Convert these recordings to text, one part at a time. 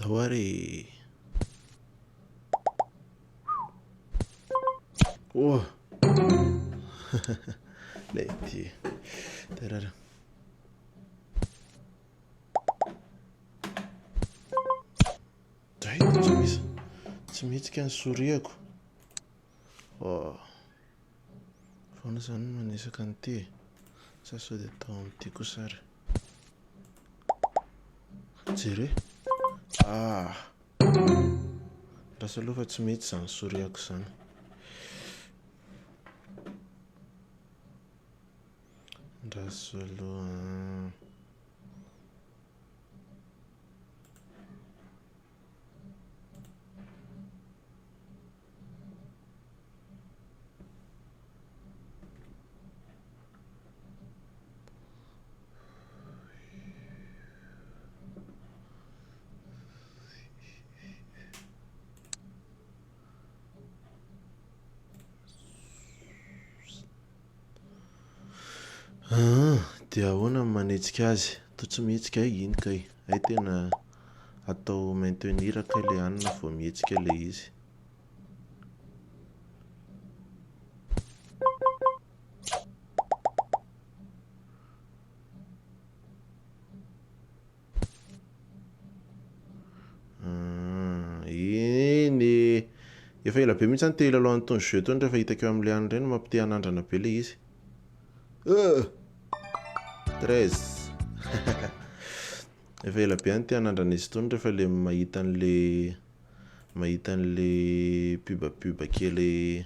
Dawari. Oh. Leti. Tarara. Tahita tsy mihitsika ny soriako. Oh. Foana zany manisaka an'ity. Sa sao dia atao amin'ity kosa ary. Jere. Ah. Rasa aloha fa tsy mihitsy zany soriako zany. Rasa aloha. Dia ahoana ny manetsika azy? Toa tsy mihetsika ino kay? Hay tena atao maintenir kay le hanina vao mihetsika le izy. Iny efa ela be mihitsy any telo aloha an'itony jeu itony rehefa hitako eo amin'ilay hanina ireny mampite hanandrana be le izy. 13. Efa ela be any te hanandrana izy itony rehefa le mahita an'le pub kely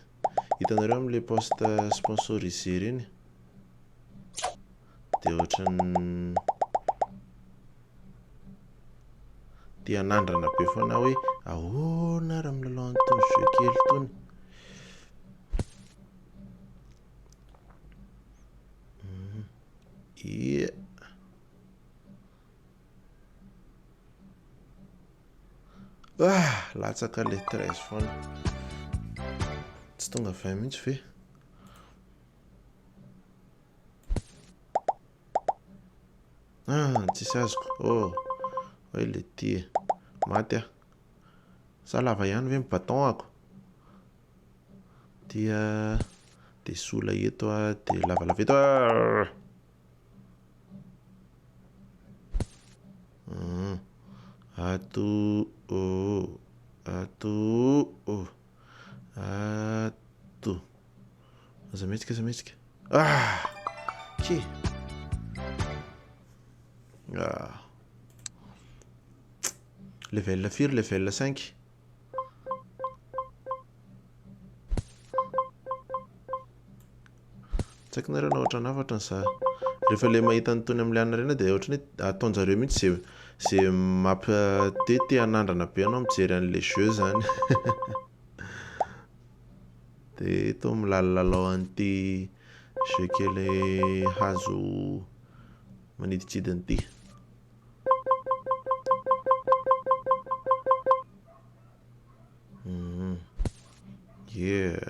hitanareo amin'le poste sponsorisé reny. Dia ohatrany tia hanandrana be foana hoe ahoana ary milalao an'itony jeu kely itony. Yeah. Latsaka le 13 foana. Tsy tonga 20 mihitsy ve? Tsisy azoko. Hoe le tia. Maty ah. Sa lava ihany ve baton ako? Dia sola eto ah, dia lavalava eto ah. Ato. Aza mihetsika. Ki. Level 4, level 5. Tsy haiko nareo na ohatra nafatra sa rehefa le mahita an'itony amin'ilay hanina ireny dia ohatrany hoe ataonjareo mihitsy izay mampite hanandrana be anao mijery an'ilay jeu zany. Dia toa milalalalao an'ity jeu kely hazo maniditsidina ity. Yeah.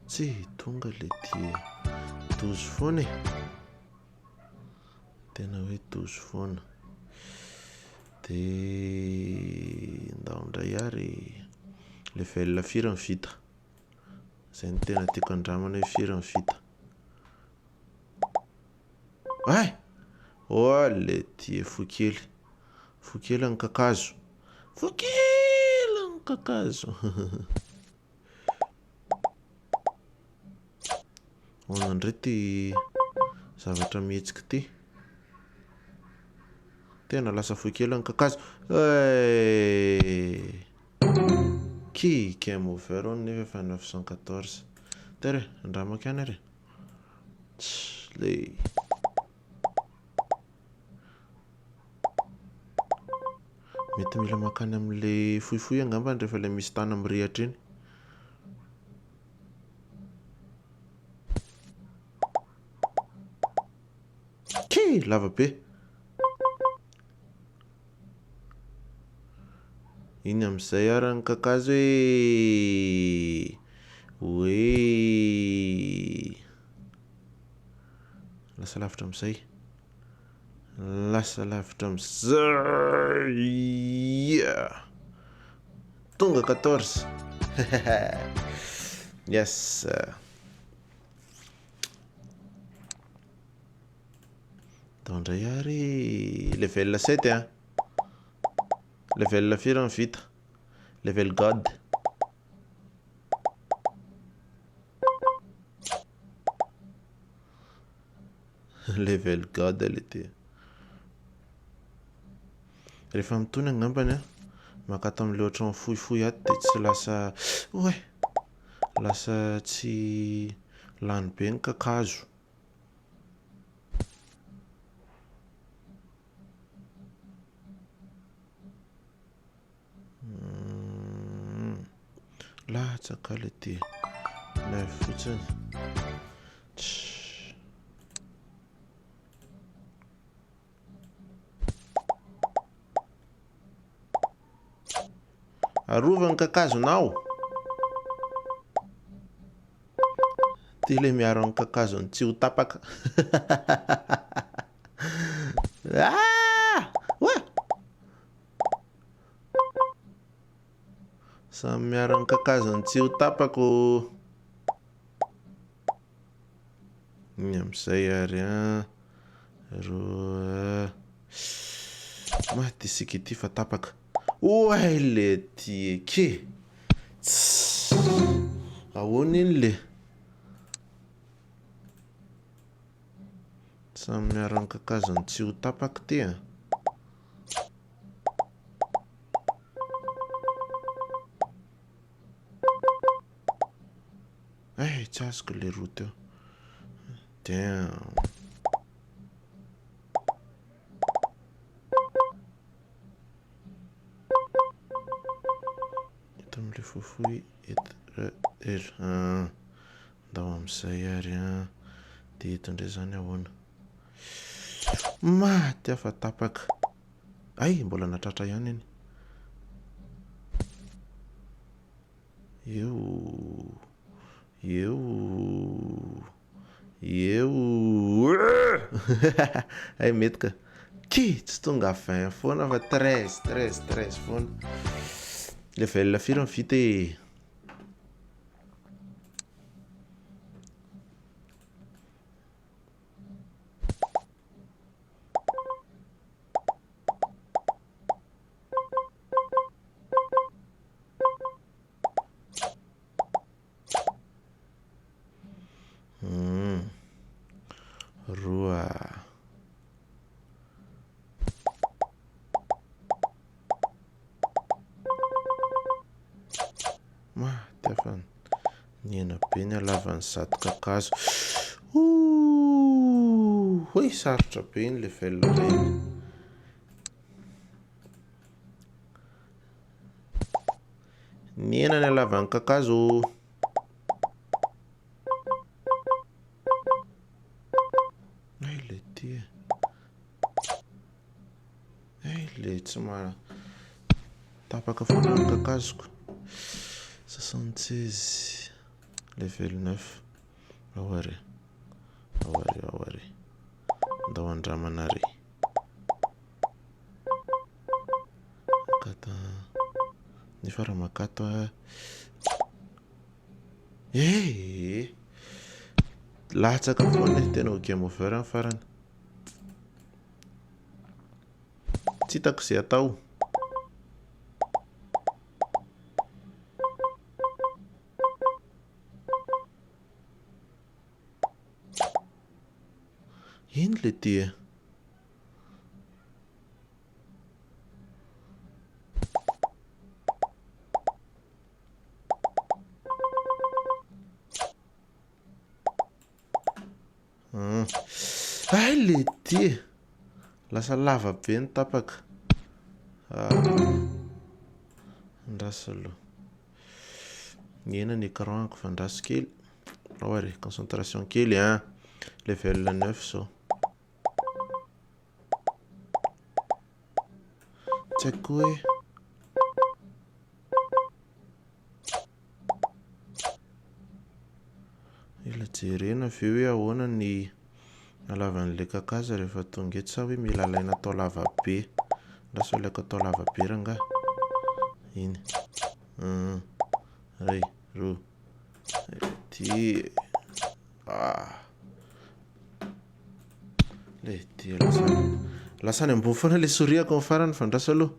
Tsy tonga le tia 12 foana e. Tena hoe 12 foana. Dia ndao indray ary level 4 ny vita. Izay ny tena tiako andramana hoe 4 ny vita. Le tia fokely. Fokely ny kakazo. Hoana indray ty zavatra mihetsika ty. Tena lasa fokely ny kakazo. Ki game over on nefa efa 914. Tere, andramako ihany ary. Le mety mila makany amin'le fohifohy angambany rehefa le misy tany mirehatra iny. Ki lava be. Iny amin'izay ara ny kakazo hoe lasa lavitra am'izay. Lasa lavitra am'izay. Yeah. Tonga 14. Yes. Tandray ary level 7 hein. Level 4 ny vita. Level God. Level God le ty. Rehefa mitony angambany a, makato amin'ilay ohatran'ny fohifohy ato dia tsy lasa lasa tsy lany be ny kakazo. Latsaka le ty. Lay fotsiny. Arova ny kakazonao. Ty le miaro ny kakazony tsy ho tapaka. Samy miaro ny kakazony tsy ho tapako. Ny am'izay ary roa. Maty isika ity fa tapaka. Oay le ty ke. Ahoana iny le. Samy miaro ny kakazony tsy ho tapaka ty a. Tsy azoko le roa teo. Damn. Eto amin'ilay fohifohy ndao am'izay ary dia eto indray zany ahoana. Maty afa tapaka. Ay, mbola natratra ihany iny. Ay mety ka. Tsy tonga 20 foana fa 13 foana. Level 4 ny vita e. Roa. Maty afa niena be ny halavan'ny zato kakazo. Hoy sarotra be iny level regny. Niena ny halavan'ny kakazo. Le tsy tapaka foana ny kakazoko. 76 level 9. Ahoary ndao andramana ary. Makata nefa raha makato latsaka foana tena ho game over ny farany. Tsy hitako izay atao. Ino le ty e? Ay le ty e. Lasa lava be ny tapaka. Ndraso aloha. Niena ny écran-ko fa ndraso kely. Ahoary concentration kely level 9 zao. Tsy haiko hoe ila jerena avy eo hoe ahoana ny Alava an'ilay kakazo rehefa tonga eto sa hoe mila alaina atao lava be. Lasa ilaiko atao lava be ranga. Iny. Ray, roa. Ty. Le ty lasany ambony foana le soriako amin'ny farany fandrasa aloha.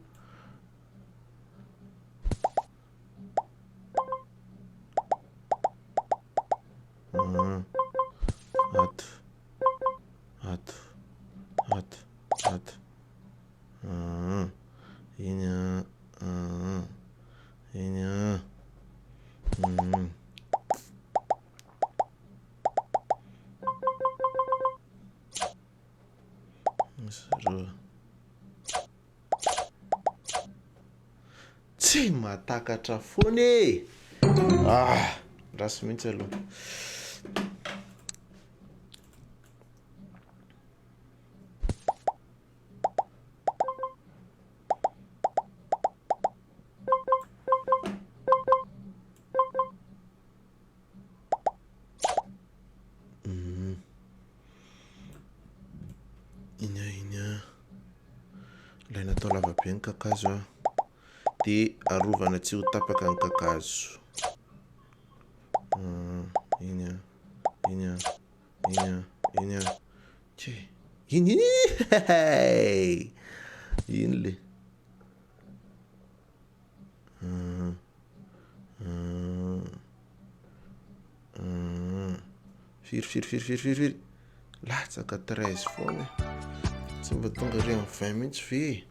Ato. Iny roa. Tsy mahatakatra foana e. Rasy mihitsy aloha. Iny ilaina atao lava be ny kakazo dia arovana tsy ho tapaka ny kakazo. Iny iny le firy latsaka 13 foana. Tsy mba tonga ry amin'ny 20 minutes ve.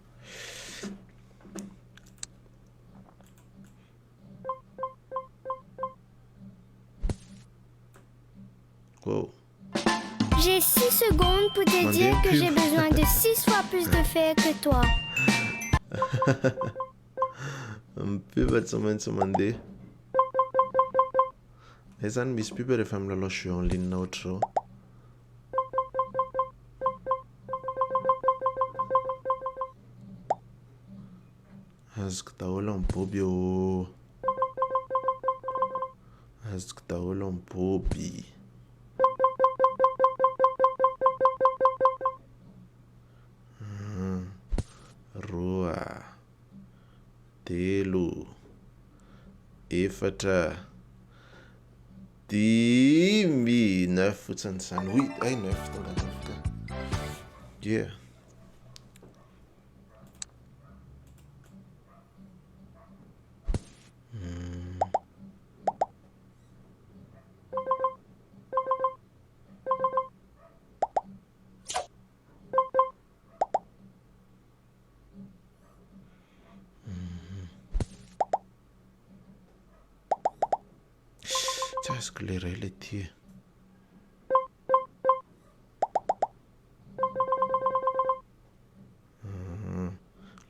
Wow. J'ai 6 secondes pour te dire que j'ai besoin de 6 fois plus de fer que toi. Pipa tsy maintsy mandeha. Zany misy pipa rehefa milalao jeu en ligne ohatr' zao. Azoko daholo amin'ny boby eo. Azoko daholo amin'ny boby. Roa, telo, efatra, dimy, 9 fotsiny zany. Oui, 9 tonga 9 ka. Yeah. Tsy azoko le ray le ty.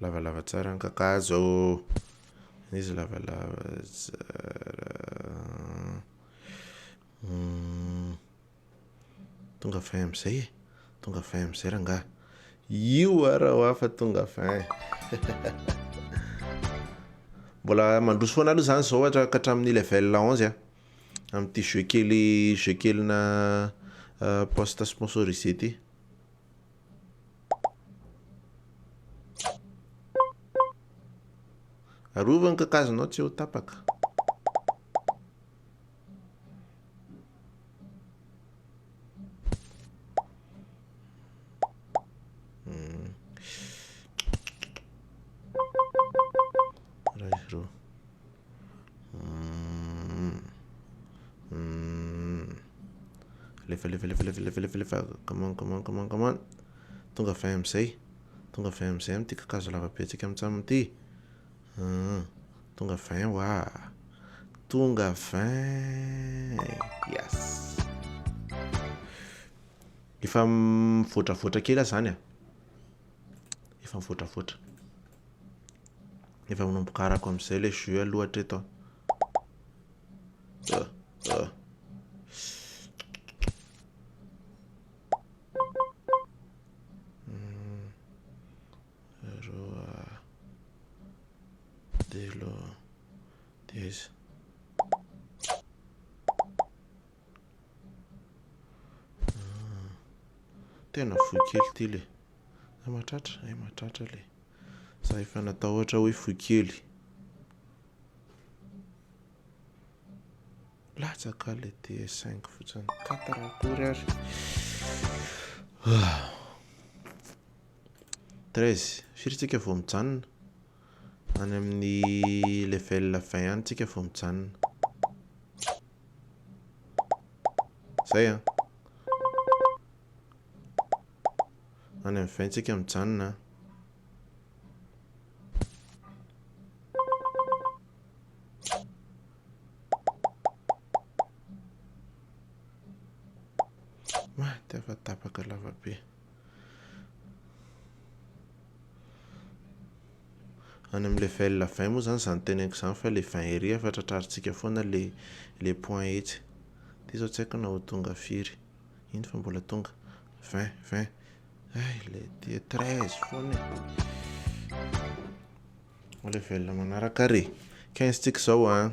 Lavalava tsara ny kakazo. Izy lavalava tsara. Tonga 20 amin'izay. Tonga 20 amin'izay rangahy. Io ara ho afa tonga 20. Mbola mandroso foana aloha zany zao ohatra ka hatramin'ny level 11 amin'ity jeu kely na poste sponsorisé ty. Arova ny kakazonao tsy ho tapaka. Roa. Lefa. Come on. Tonga 20 amin'izay. Tonga 20 amin'izay amin'ity kakazo lava be antsika mitsamina ity. Tonga 20 wa. Tonga 20. Yes. Efa mivoatravoatra kely zany. Efa mivoatravoatra. Efa manomboka arako amin'izay le jeu aloha hatreto. Roa, telo, 10. tena fohy kely ty le. Mahatratra le. Za efa natao ohatra hoe fohy kely. Latsaka le DS5 fotsiny 4 akory ary. 13. Firy tsika vao mijanona? Any amin'ny level 20 any tsika vao mijanona. Zay a. Any amin'ny 20 tsika mijanona. Maty afa tapaka lavabe. Any amin'ny level 20 moa zany zany teneniko zany fa le 20 ery efa tratrarintsika foana le point etsy. Ty zao tsy haiko na ho tonga firy. Iny fa mbola tonga 20. Ay le ty 13 foana. Level manaraka re 15 tsika zao a.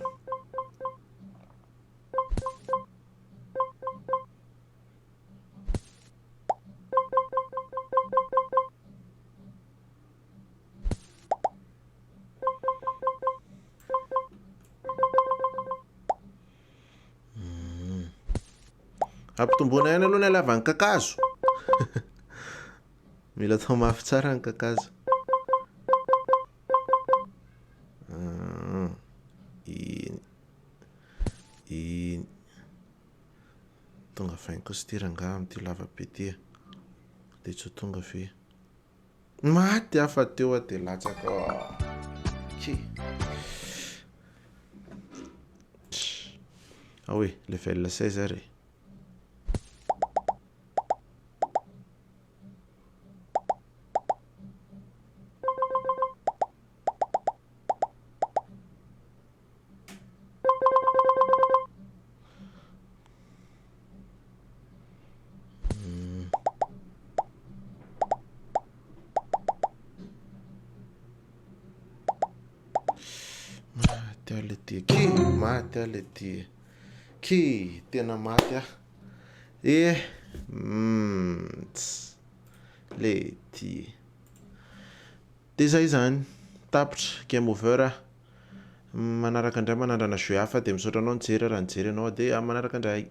Ampitombona ihany aloha ny halavany kakazo. Mila atao mafy tsara ny kakazo. Iny tonga 20 kosa ty rangaha amin'ity lavabe ty. De tsy ho tonga ve. Maty afa teo a de latsaka. Oui, level 16 ary. Maty a le ty. Ki tena maty a. Le ty. De zay zany. Tapitra game over. Manaraka indray manandrana jeu hafa de misaotra anao nijery raha nijery anao de manaraka indray.